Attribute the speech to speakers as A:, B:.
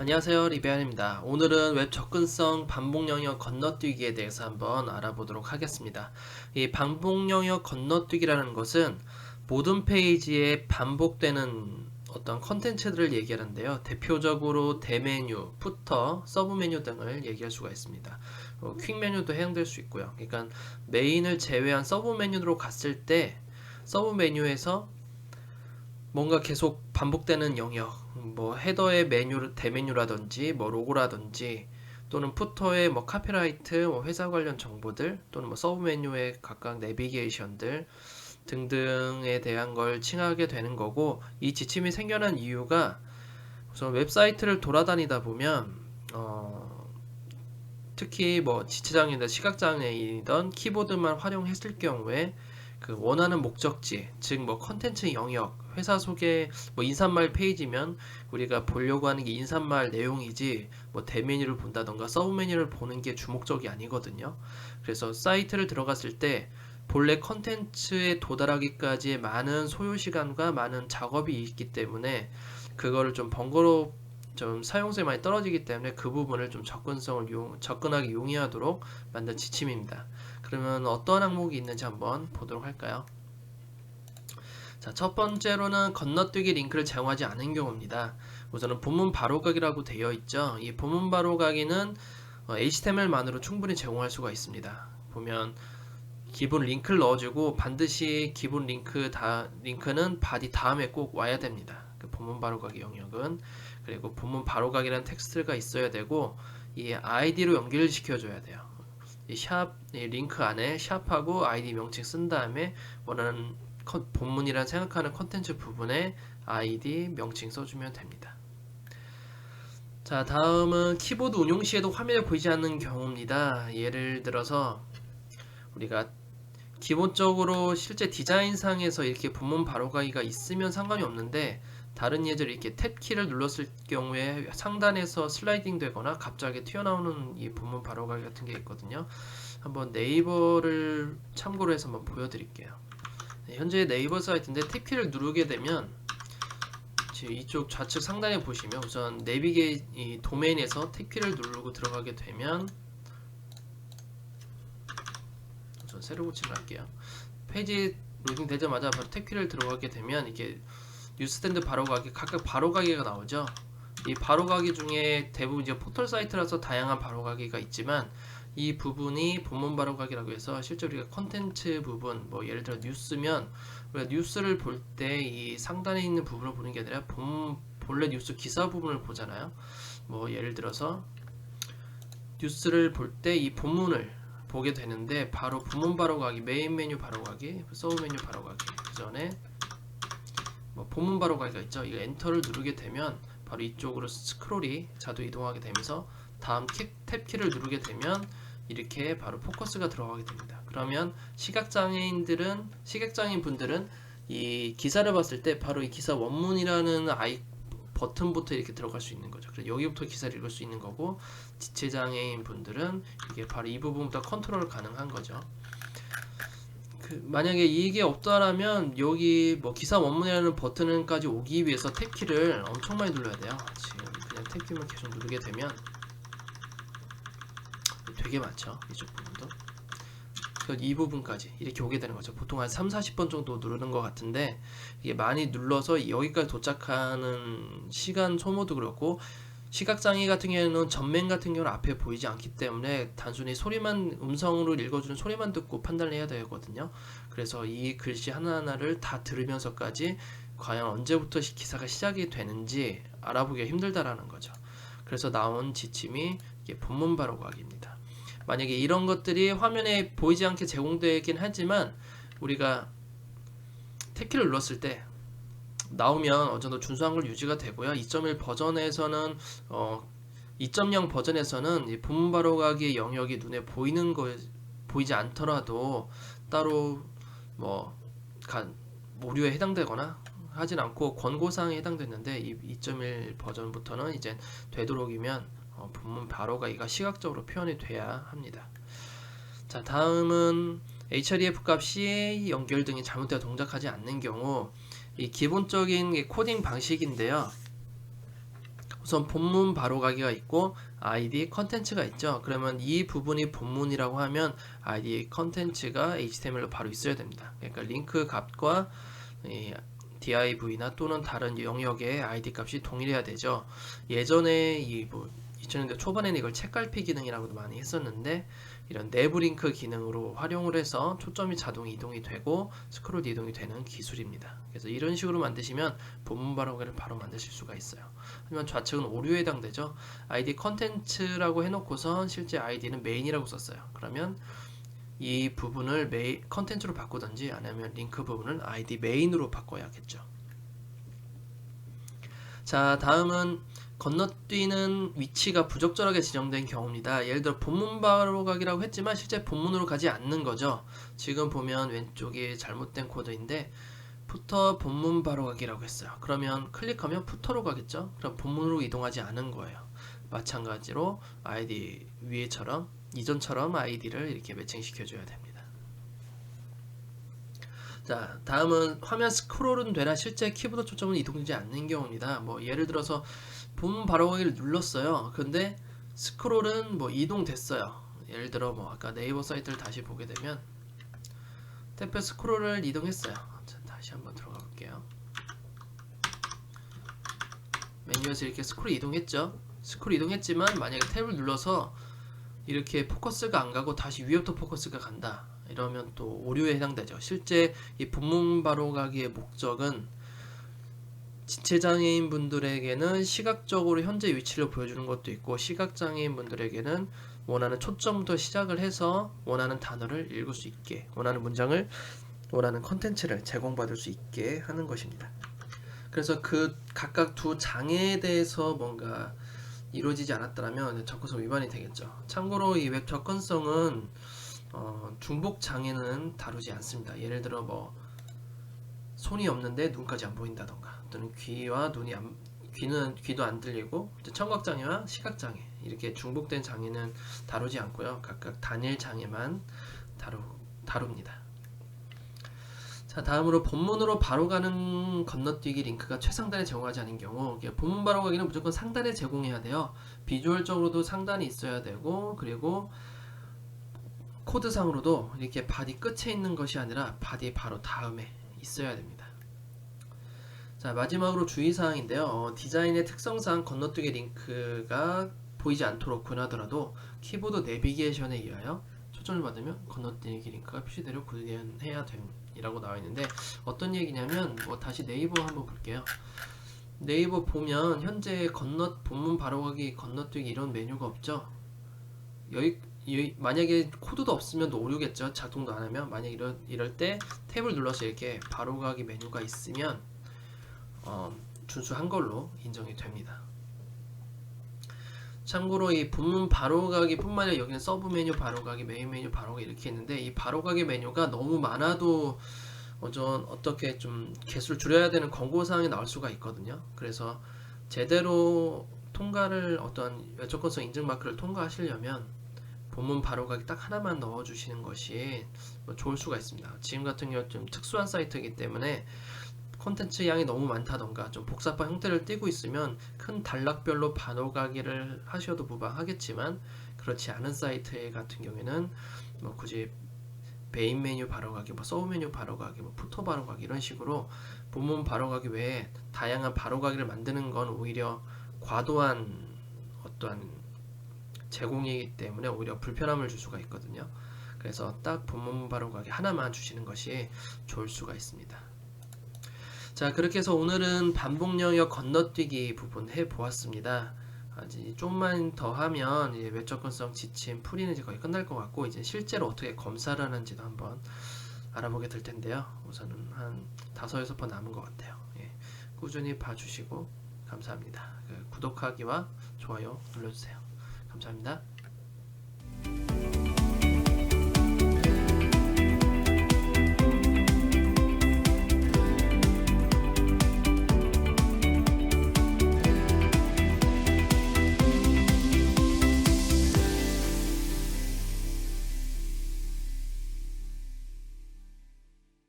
A: 안녕하세요, 리베안입니다. 오늘은 웹 접근성 반복 영역 건너뛰기에 대해서 한번 알아보도록 하겠습니다. 이 반복 영역 건너뛰기라는 것은 모든 페이지에 반복되는 어떤 컨텐츠들을 얘기하는데요. 대표적으로 대메뉴, 부터, 서브 메뉴 등을 얘기할 수가 있습니다. 퀵 메뉴도 해당될 수 있고요. 그러니까 메인을 제외한 서브 메뉴로 갔을 때 서브 메뉴에서 뭔가 계속 반복되는 영역, 뭐 헤더의 메뉴, 대메뉴라든지 뭐 로고라든지 또는 푸터의 뭐 카피라이트, 뭐 회사 관련 정보들 또는 뭐 서브 메뉴의 각각 내비게이션들 등등에 대한 걸 칭하게 되는 거고, 이 지침이 생겨난 이유가 우선 웹사이트를 돌아다니다 보면 특히 뭐 지체장애나 시각장애이던 키보드만 활용했을 경우에 그 원하는 목적지, 즉 뭐 컨텐츠 영역, 회사 소개, 뭐 인사말 페이지면 우리가 보려고 하는 게 인사말 내용이지 뭐 대메뉴를 본다던가 서브 메뉴를 보는 게 주목적이 아니거든요. 그래서 사이트를 들어갔을 때 본래 컨텐츠에 도달하기까지의 많은 소요 시간과 많은 작업이 있기 때문에 그거를 좀 사용성이 많이 떨어지기 때문에 그 부분을 좀 접근하기 용이하도록 만든 지침입니다. 그러면 어떤 항목이 있는지 한번 보도록 할까요? 자, 첫 번째로는 건너뛰기 링크를 제공하지 않은 경우입니다. 우선은 본문 바로가기라고 되어 있죠. 이 본문 바로가기는 HTML만으로 충분히 제공할 수가 있습니다. 보면 기본 링크를 넣어주고 반드시 기본 링크는 바디 다음에 꼭 와야 됩니다. 그 본문 바로가기 영역은. 그리고 본문 바로가기라는 텍스트가 있어야 되고 이 아이디로 연결시켜줘야 돼요. 이 링크 안에 샵하고 아이디 명칭 쓴 다음에 원하는 본문이란 생각하는 컨텐츠 부분에 아이디 명칭 써주면 됩니다. 자, 다음은 키보드 운용 시에도 화면에 보이지 않는 경우입니다. 예를 들어서 우리가 기본적으로 실제 디자인상에서 이렇게 본문 바로가기가 있으면 상관이 없는데, 다른 예제로 이렇게 탭 키를 눌렀을 경우에 상단에서 슬라이딩 되거나 갑자기 튀어나오는 이 본문 바로가기 같은 게 있거든요. 한번 네이버를 참고로 해서 한번 보여드릴게요. 네, 현재 네이버 사이트인데 탭 키를 누르게 되면 지금 이쪽 좌측 상단에 보시면 우선 이 도메인에서 탭 키를 누르고 들어가게 되면 우선 새로 고침을 할게요. 페이지 로딩 되자마자 바로 탭 키를 들어가게 되면 이게 뉴스탠드 바로가기, 각각 바로가기가 나오죠. 이 바로가기 중에 대부분 이제 포털 사이트라서 다양한 바로가기가 있지만 이 부분이 본문 바로가기라고 해서 실제 우리가 컨텐츠 부분, 뭐 예를 들어 뉴스면 우리가 뉴스를 볼 때 이 상단에 있는 부분을 보는 게 아니라 본래 뉴스 기사 부분을 보잖아요. 뭐 예를 들어서 뉴스를 볼 때 이 본문을 보게 되는데 바로 본문 바로가기, 메인 메뉴 바로가기, 서브 메뉴 바로가기 그 전에 뭐 본문 바로가기가 있죠. 이거 엔터를 누르게 되면 바로 이쪽으로 스크롤이 자동 이동하게 되면서 다음 탭 키를 누르게 되면 이렇게 바로 포커스가 들어가게 됩니다. 그러면 시각장애인 분들은 이 기사를 봤을 때 바로 이 기사 원문이라는 버튼부터 이렇게 들어갈 수 있는 거죠. 그래서 여기부터 기사를 읽을 수 있는 거고, 지체장애인 분들은 이게 바로 이 부분부터 컨트롤 가능한 거죠. 만약에 이게 없다라면 여기 뭐 기사 원문이라는 버튼까지 오기 위해서 탭키를 엄청 많이 눌러야 돼요. 지금 그냥 탭키만 계속 누르게 되면 되게 많죠. 이쪽 부분도. 이 부분까지 이렇게 오게 되는 거죠. 보통 한 3, 40번 정도 누르는 것 같은데 이게 많이 눌러서 여기까지 도착하는 시간 소모도 그렇고, 시각장애 같은 경우에는 전면 같은 경우는 앞에 보이지 않기 때문에 단순히 음성으로 읽어주는 소리만 듣고 판단을 해야 되거든요. 그래서 이 글씨 하나하나를 다 들으면서까지 과연 언제부터 기사가 시작이 되는지 알아보기가 힘들다라는 거죠. 그래서 나온 지침이 이게 본문 바로가기입니다. 만약에 이런 것들이 화면에 보이지 않게 제공되긴 하지만 우리가 탭키를 눌렀을 때 나오면 어느 정도 준수한 걸 유지가 되고요. 2.1 버전에서는 2.0 버전에서는 이 본문 바로가기 영역이 눈에 보이지 않더라도 따로 뭐 무료에 해당되거나 하진 않고 권고사항에 해당됐는데, 이 2.1 버전부터는 이제 되도록이면 본문 바로가기가 시각적으로 표현이 돼야 합니다. 자, 다음은 href 값이 연결 등이 잘못되어 동작하지 않는 경우, 이 기본적인 코딩 방식인데요. 우선 본문 바로가기가 있고 id 컨텐츠가 있죠. 그러면 이 부분이 본문이라고 하면 id 컨텐츠가 html로 바로 있어야 됩니다. 그러니까 링크 값과 이 div나 또는 다른 영역의 id 값이 동일해야 되죠. 예전에 이 2000년대 초반에는 이걸 책갈피 기능이라고도 많이 했었는데 이런 내부 링크 기능으로 활용을 해서 초점이 자동 이동이 되고 스크롤 이동이 되는 기술입니다. 그래서 이런 식으로 만드시면 본문 바로가기를 바로 만드실 수가 있어요. 하지만 좌측은 오류에 해당되죠. id 컨텐츠라고 해놓고선 실제 id는 메인이라고 썼어요. 그러면 이 부분을 컨텐츠로 바꾸든지 아니면 링크 부분을 id 메인으로 바꿔야겠죠. 자, 다음은 건너뛰는 위치가 부적절하게 지정된 경우입니다. 예를 들어 본문 바로가기라고 했지만 실제 본문으로 가지 않는 거죠. 지금 보면 왼쪽이 잘못된 코드인데 푸터 본문 바로가기라고 했어요. 그러면 클릭하면 푸터로 가겠죠. 그럼 본문으로 이동하지 않은 거예요. 마찬가지로 id 위에처럼 이전처럼 id를 이렇게 매칭시켜 줘야 됩니다. 자, 다음은 화면 스크롤은 되나 실제 키보드 초점은 이동되지 않는 경우입니다. 뭐 예를 들어서 본문 바로가기를 눌렀어요. 근데 스크롤은 뭐 이동됐어요. 예를 들어 뭐 아까 네이버 사이트를 다시 보게 되면 탭 스크롤을 이동했어요. 자, 다시 한번 들어가 볼게요. 메뉴에서 이렇게 스크롤 이동했죠. 스크롤 이동했지만 만약에 탭을 눌러서 이렇게 포커스가 안 가고 다시 위에부터 포커스가 간다. 이러면 또 오류에 해당되죠. 실제 이 본문 바로가기의 목적은 지체장애인 분들에게는 시각적으로 현재 위치를 보여주는 것도 있고 시각장애인 분들에게는 원하는 초점부터 시작을 해서 원하는 단어를 읽을 수 있게 원하는 문장을 원하는 컨텐츠를 제공받을 수 있게 하는 것입니다. 그래서 그 각각 두 장애에 대해서 뭔가 이루어지지 않았더라면 접근성 위반이 되겠죠. 참고로 이 웹 접근성은 중복 장애는 다루지 않습니다. 예를 들어 뭐 손이 없는데 눈까지 안 보인다던가 또는 귀와 눈이 귀도 안 들리고 청각 장애와 시각 장애 이렇게 중복된 장애는 다루지 않고요. 각각 단일 장애만 다룹니다. 자, 다음으로 본문으로 바로 가는 건너뛰기 링크가 최상단에 제공하지 않은 경우 본문 바로 가기는 무조건 상단에 제공해야 돼요. 비주얼적으로도 상단이 있어야 되고 그리고 코드상으로도 이렇게 바디 끝에 있는 것이 아니라 바디 바로 다음에 있어야 됩니다. 자, 마지막으로 주의사항인데요. 디자인의 특성상 건너뛰기 링크가 보이지 않도록 권하더라도 키보드 내비게이션에 의하여 초점을 받으면 건너뛰기 링크가 표시되려 구현해야 됩니다라고 나와 있는데 어떤 얘기냐면 다시 네이버 한번 볼게요. 네이버 보면 현재 본문 바로가기 건너뛰기 이런 메뉴가 없죠. 만약에 코드도 없으면 또 오류겠죠. 작동도 안 하면 만약 이럴 때 탭을 눌러서 이렇게 바로가기 메뉴가 있으면 준수한 걸로 인정이 됩니다. 참고로 이 본문 바로가기 뿐만 아니라 여기는 서브 메뉴 바로가기, 메인 메뉴 바로가기 이렇게 있는데 이 바로가기 메뉴가 너무 많아도 어떻게 좀 개수를 줄여야 되는 권고사항이 나올 수가 있거든요. 그래서 제대로 통과를 어떤 외적권성 인증 마크를 통과하시려면 본문 바로가기 딱 하나만 넣어주시는 것이 좋을 수가 있습니다. 지금 같은 경우 좀 특수한 사이트이기 때문에 콘텐츠 양이 너무 많다던가 좀 복잡한 형태를 띠고 있으면 큰 단락별로 바로가기를 하셔도 무방하겠지만 그렇지 않은 사이트 같은 경우에는 굳이 메인 메뉴 바로가기, 서브 메뉴 바로가기, 푸터 바로가기 이런 식으로 본문 바로가기 외에 다양한 바로가기를 만드는 건 오히려 과도한 어떠한 제공이기 때문에 오히려 불편함을 줄 수가 있거든요. 그래서 딱 본문 바로가기 하나만 주시는 것이 좋을 수가 있습니다. 자, 그렇게 해서 오늘은 반복 영역 건너뛰기 부분 해보았습니다. 이제 좀만 더 하면 이제 외적권성 지침 풀이는 이제 거의 끝날 것 같고 이제 실제로 어떻게 검사를 하는지도 한번 알아보게 될 텐데요. 우선은 한 5-6번 남은 것 같아요. 예, 꾸준히 봐주시고 감사합니다. 구독하기와 좋아요 눌러주세요. 감사합니다.